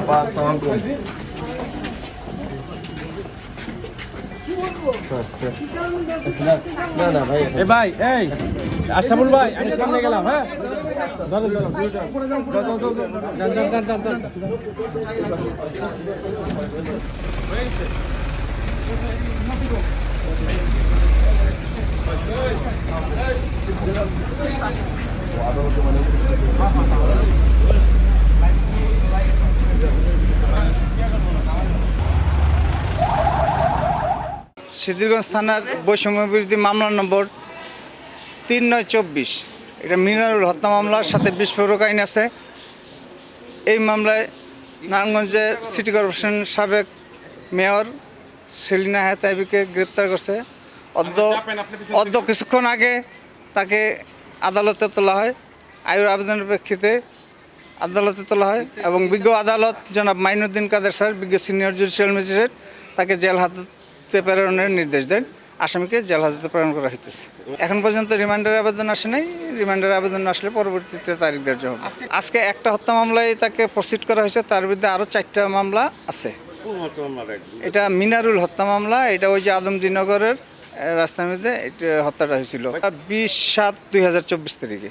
আপা আসসালামু আলাইকুম। না না ভাই, এ ভাই, এই আশরাফুল ভাই, আমি সামনে গেলাম। হ্যাঁ, ধরো ধরো, যান, যান, যান। সিদ্ধিরগঞ্জ থানার বৈষম্য বিরোধী মামলা নম্বর 3924, এটা মিনারুল হত্যা মামলার সাথে বিস্ফোরক আইন আছে। এই মামলায় নারায়ণগঞ্জের সিটি কর্পোরেশন সাবেক মেয়র সেলিনা হায়াত আইবিকে গ্রেপ্তার করছে। অদ্য কিছুক্ষণ আগে তাকে আদালতে তোলা হয়। আয়ুর আবেদনের প্রেক্ষিতে আদালতে তোলা হয় এবং বিজ্ঞ আদালত জনাব মাইনুদ্দিন কাদের স্যার, বিজ্ঞ সিনিয়র জুডিশিয়াল ম্যাজিস্ট্রেট, তাকে জেল হাজতে প্রেরণের নির্দেশ দেন। আসামিকে জেল হাজতে প্রেরণ করা হইতেছে। এখন পর্যন্ত রিমান্ডের আবেদন আসে নাই। রিমান্ডের আবেদন আসলে পরবর্তীতে তারিখ ধার্য হবে। আজকে একটা হত্যা মামলায় তাকে প্রসিড করা হয়েছে, তার বিরুদ্ধে আরও 4টা মামলা আছে। এটা মিনারুল হত্যা মামলা, এটা ওই যে আদমদিনগরের রাস্তার মধ্যে এটা হত্যাটা হয়েছিল 20/7/2024 তারিখে।